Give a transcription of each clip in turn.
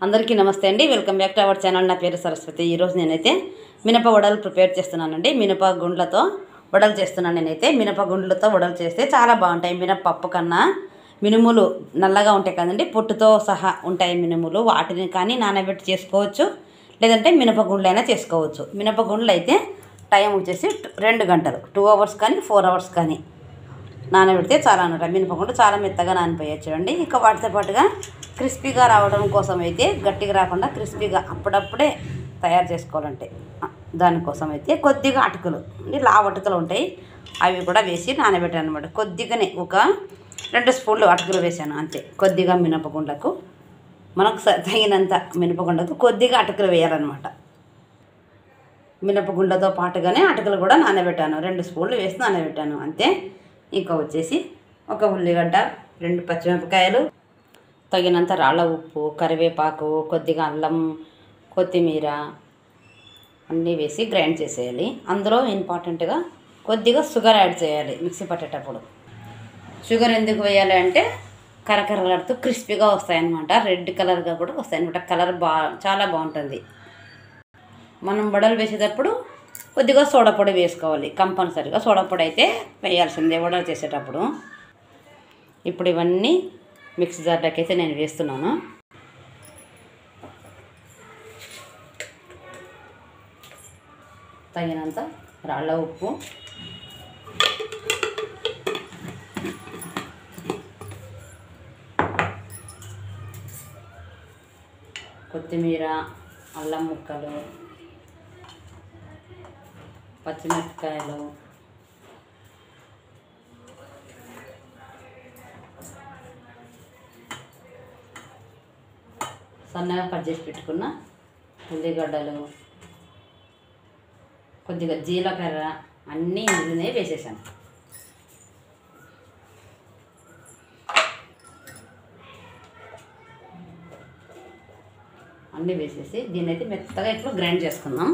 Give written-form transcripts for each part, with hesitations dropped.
అందరికీ నమస్తే అండి. Welcome back to our channel. నా పేరు సరస్వతి. ఈరోజు నేనైతే మినప వడలు ప్రిపేర్ చేస్తున్నానండి. మినప గుండ్లతో వడలు చేస్తున్నాను. నేనైతే మినప గుండ్లతో వడలు చేస్తే చాలా బాగుంటాయి. మినపప్పు కన్నా మినుములు నల్లగా ఉంటాయి కదండి, పొట్టుతో సహా ఉంటాయి మినుములు. వాటిని కానీ నానబెట్టి చేసుకోవచ్చు, లేదంటే మినప గుండ్లు అయినా చేసుకోవచ్చు. మినప గుండ్లు అయితే టైం వచ్చేసి 2 గంటలు, 2 అవర్స్ కానీ 4 అవర్స్ కానీ నానబెడితే చాలా అనమాట. మినపగుండు చాలా మెత్తగా నానిపోయాయి చూడండి. ఇంకా వాటితో పాటుగా క్రిస్పీగా రావడం కోసం అయితే, గట్టిగా రాకుండా క్రిస్పీగా అప్పుడప్పుడే తయారు చేసుకోవాలంటే దానికోసం అయితే కొద్దిగా అటుకులు లావు అటుకులు ఉంటాయి, అవి కూడా వేసి నానబెట్టాను అనమాట. కొద్దిగానే ఒక 2 స్పూన్లు అటుకులు వేసాను అంతే. కొద్దిగా మినపగుండకు, మనకు తగినంత మినపగుండకు కొద్దిగా అటుకులు వేయాలన్నమాట. మినపగుండతో పాటుగానే అటుకులు కూడా నానబెట్టాను. 2 స్పూన్లు వేసి నానబెట్టాను అంతే. ఇంకా వచ్చేసి ఒక ఉల్లిగడ్డ, 2 పచ్చిమిరపకాయలు, తగినంత రాళ్ళ ఉప్పు, కరివేపాకు, కొద్దిగా అల్లం, కొత్తిమీర అన్నీ వేసి గ్రైండ్ చేసేయాలి. అందులో ఇంపార్టెంట్గా కొద్దిగా షుగర్ యాడ్ చేయాలి మిక్సీ పట్టేటప్పుడు. షుగర్ ఎందుకు వేయాలి అంటే కరకరలాడుతూ క్రిస్పీగా వస్తాయన్నమాట. రెడ్ కలర్గా కూడా వస్తాయన్నమాట. కలర్ చాలా బాగుంటుంది. మనం వడలు వేసేటప్పుడు కొద్దిగా సోడాపొడి వేసుకోవాలి కంపల్సరీగా. సోడాపొడి అయితే వేయాల్సిందే వడలు చేసేటప్పుడు. ఇప్పుడు ఇవన్నీ మిక్సీ జార్లోకి అయితే నేను వేస్తున్నాను. తగినంత రాళ్ళ ఉప్పు, కొత్తిమీర, అల్లం ముక్కలు, పచ్చిమిరపకాయలు, సన్నగా కట్ చేసి పెట్టుకున్న ఉల్లిగడ్డలు, కొద్దిగా జీలకర్ర అన్నీ ఇందులోనే వేసేసాను. అన్నీ వేసేసి దీన్ని అయితే మెత్తగా ఇప్పుడు గ్రైండ్ చేసుకుందాం.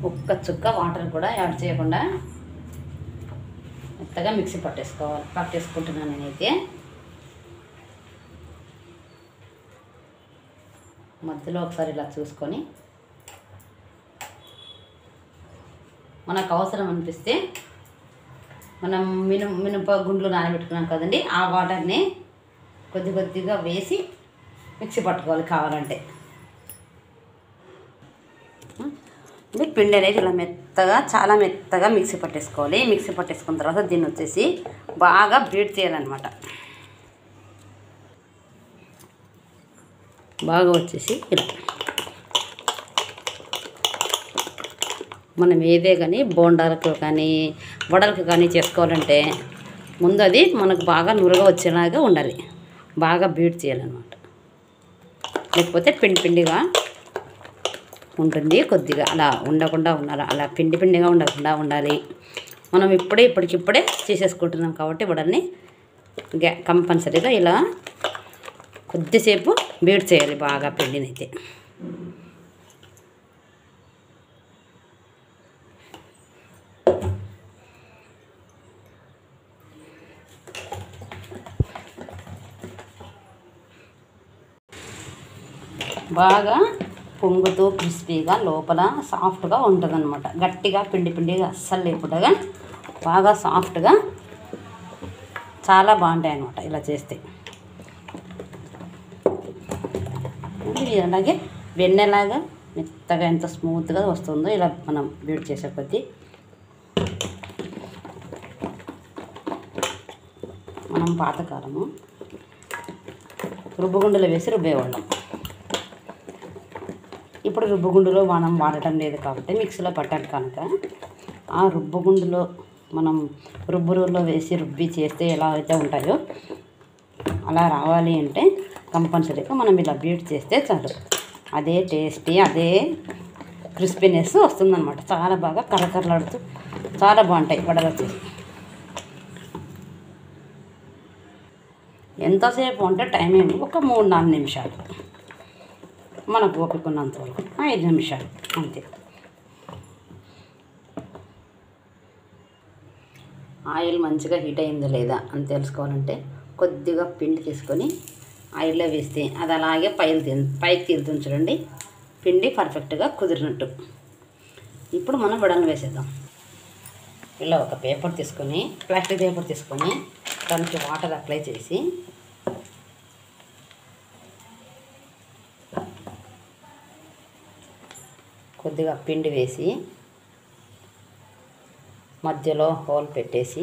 ఒక్క చుక్క వాటర్ కూడా యాడ్ చేయకుండా మెత్తగా మిక్సీ పట్టేసుకుంటున్నాను నేనైతే. మధ్యలో ఒకసారి ఇలా చూసుకొని మనకు అవసరం అనిపిస్తే మనం మినప గుండ్లు నానబెట్టుకున్నాం కదండి, ఆ వాటర్ని కొద్దిగా వేసి మిక్సీ పట్టుకోవాలి కావాలంటే. పిండి అనేది ఇలా మెత్తగా, చాలా మెత్తగా మిక్సీ పట్టేసుకోవాలి. మిక్సీ పట్టేసుకున్న తర్వాత దీన్ని వచ్చేసి బాగా బీట్ చేయాలన్నమాట. బాగా వచ్చేసి ఇలా మనం ఏదే కానీ బోండాలకు కానీ వడలకు కానీ చేసుకోవాలంటే ముందు అది మనకు బాగా నురగ వచ్చేలాగా ఉండాలి. బాగా బీట్ చేయాలన్నమాట. లేకపోతే పిండిగా ఉంటుంది. కొద్దిగా అలా ఉండకుండా ఉండాలి, అలా పిండిగా ఉండకుండా ఉండాలి. మనం ఇప్పటికిప్పుడే చేసేసుకుంటున్నాం కాబట్టి వడల్ని కంపల్సరీగా ఇలా కొద్దిసేపు బీట్ చేయాలి బాగా పిండినైతే. బాగా పొంగుతూ క్రిస్పీగా లోపల సాఫ్ట్గా ఉంటుంది అనమాట. గట్టిగా పిండిగా అస్సలు లేకుండా బాగా సాఫ్ట్గా చాలా బాగుంటాయి అన్నమాట ఇలా చేస్తే. అలాగే వెన్నెలాగా మెత్తగా ఎంత స్మూత్గా వస్తుందో ఇలా మనం బీట్ చేసే కొద్దీ. మనం పాతకాలము రుబ్బుగుండలో వేసి రుబ్బేవాళ్ళం. ఇప్పుడు రుబ్బుగుండులో మనం వాడటం లేదు కాబట్టి మిక్సీలో పట్టాలి కనుక ఆ రుబ్బుగుండులో మనం రుబ్బురులో వేసి రుబ్బి చేస్తే ఎలా అయితే ఉంటాయో అలా రావాలి అంటే కంపల్సరీగా మనం ఇలా బీట్ చేస్తే చాలు. అదే టేస్టీ, అదే క్రిస్పీనెస్ వస్తుందన్నమాట. చాలా బాగా కరకరలాడుతూ చాలా బాగుంటాయి వడలు వచ్చేసి. ఎంతసేపు అంటే టైం ఏమి ఒక 3-4 నిమిషాలు, మనకు ఓపికన్నంత వరకు 5 నిమిషాలు అంతే. ఆయిల్ మంచిగా హీట్ అయిందో లేదా అని తెలుసుకోవాలంటే కొద్దిగా పిండి తీసుకొని ఆయిల్లో వేస్తే అది అలాగే పైకి తేలుతుంది చూడండి. పిండి పర్ఫెక్ట్గా కుదిరినట్టు. ఇప్పుడు మనం వడలు వేసేద్దాం. ఇలా ఒక పేపర్ తీసుకొని, ప్లాస్టిక్ పేపర్ తీసుకొని దానికి వాటర్ అప్లై చేసి కొద్దిగా పిండి వేసి మధ్యలో హోల్ పెట్టేసి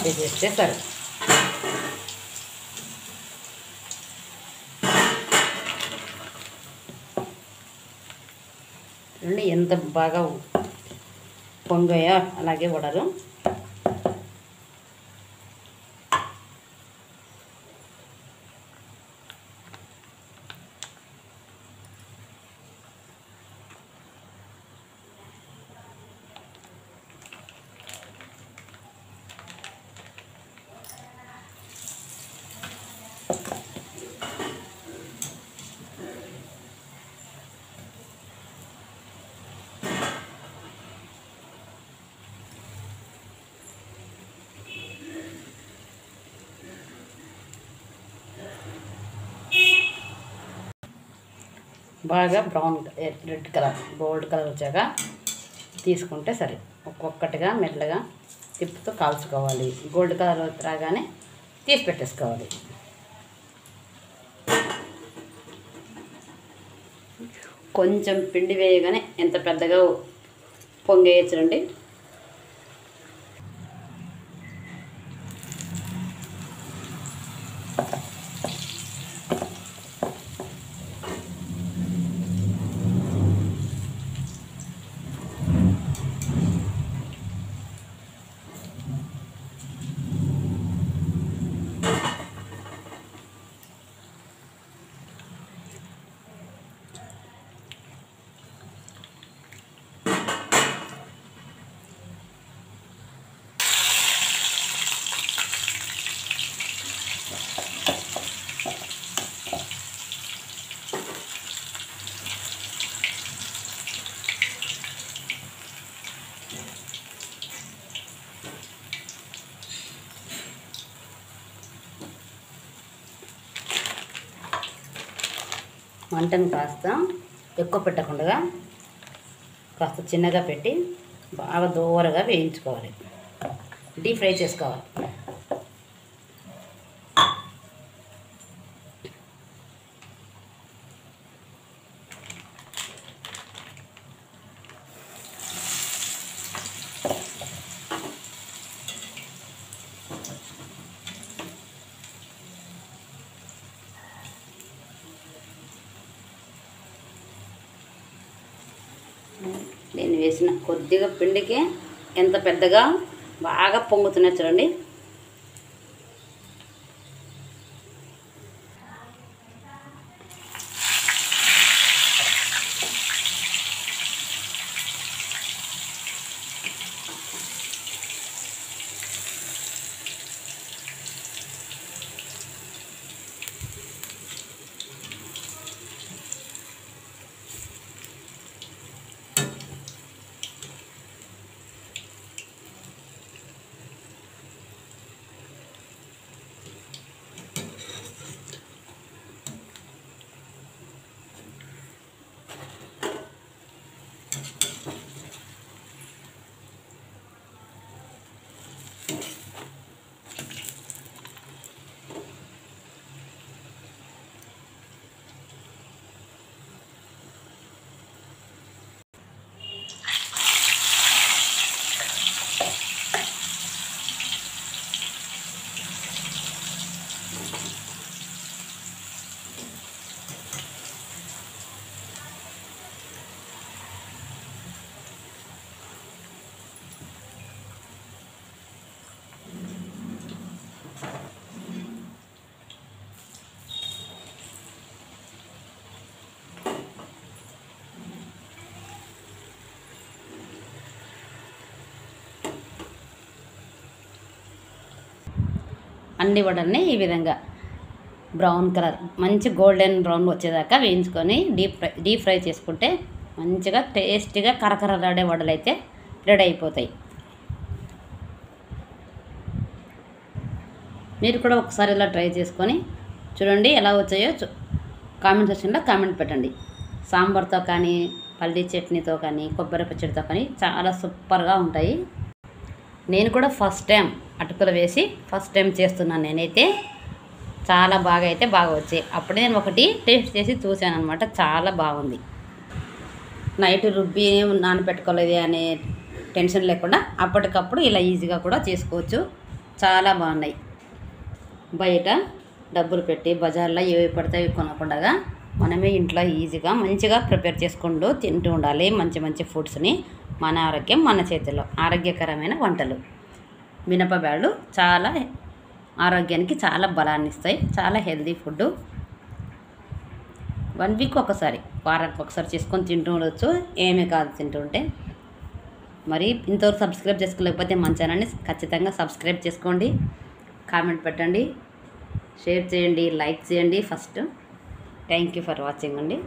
చేసేస్తే సరే. చూడండి ఎంత బాగా పొంగాయో అలాగే వడలు. బాగా brown red colour gold colour వచ్చాక తీసుకుంటే సరే. ఒక్కొక్కటిగా మెల్లగా తిప్పుతూ కాల్చుకోవాలి. గోల్డ్ కలర్ రాగానే తీసి పెట్టేసుకోవాలి. కొంచెం పిండి వేయగానే ఎంత పెద్దగా పొంగేయచ్చునండి. మంటను కాస్త ఎక్కువ పెట్టకుండా కాస్త చిన్నగా పెట్టి బాగా దూరగా వేయించుకోవాలి. డీప్ ఫ్రై చేసుకోవాలి. నేను వేసిన కొద్దిగా పిండికి ఎంత పెద్దగా బాగా పొంగుతున్నాయి చూడండి. అన్ని వడల్ని ఈ విధంగా బ్రౌన్ కలర్ మంచి గోల్డెన్ బ్రౌన్ వచ్చేదాకా వేయించుకొని డీప్ ఫ్రై చేసుకుంటే మంచిగా టేస్టీగా కరకరలాడే వడలు అయితే రెడీ అయిపోతాయి. మీరు కూడా ఒకసారి ఇలా ట్రై చేసుకొని చూడండి ఎలా వచ్చాయో కామెంట్ సెక్షన్లో కామెంట్ పెట్టండి. సాంబార్తో కానీ పల్లీ చట్నీతో కానీ కొబ్బరి పచ్చడితో కానీ చాలా సూపర్గా ఉంటాయి. నేను కూడా ఫస్ట్ టైం అటుకులు వేసి ఫస్ట్ టైం చేస్తున్నాను. నేనైతే చాలా బాగా వచ్చాయి. అప్పుడే నేను ఒకటి టేస్ట్ చేసి చూశాను అనమాట. చాలా బాగుంది. నైట్ రుబ్బి నానబెట్టుకోలేదు అనే టెన్షన్ లేకుండా అప్పటికప్పుడు ఇలా ఈజీగా కూడా చేసుకోవచ్చు. చాలా బాగున్నాయి. బయట డబ్బులు పెట్టి బజార్లో ఏవి పడితే అవి కొనకుండా మనమే ఇంట్లో ఈజీగా మంచిగా ప్రిపేర్ చేసుకుంటూ తింటూ ఉండాలి. మంచి ఫుడ్స్ని. మన ఆరోగ్యం మన చేతిలో. ఆరోగ్యకరమైన వంటలు. మినపబ్యాళ్ళు చాలా ఆరోగ్యానికి చాలా బలాన్ని ఇస్తాయి. చాలా హెల్తీ ఫుడ్. 1 వీక్ ఒకసారి, వారానికి ఒకసారి చేసుకొని తింటూ ఉండవచ్చు. ఏమీ కాదు తింటూ ఉంటే. మరి ఇంతవరకు సబ్స్క్రైబ్ చేసుకోలేకపోతే మన ఛానల్ని ఖచ్చితంగా సబ్స్క్రైబ్ చేసుకోండి. కామెంట్ పెట్టండి, షేర్ చేయండి, లైక్ చేయండి. First thank you for watching అండి.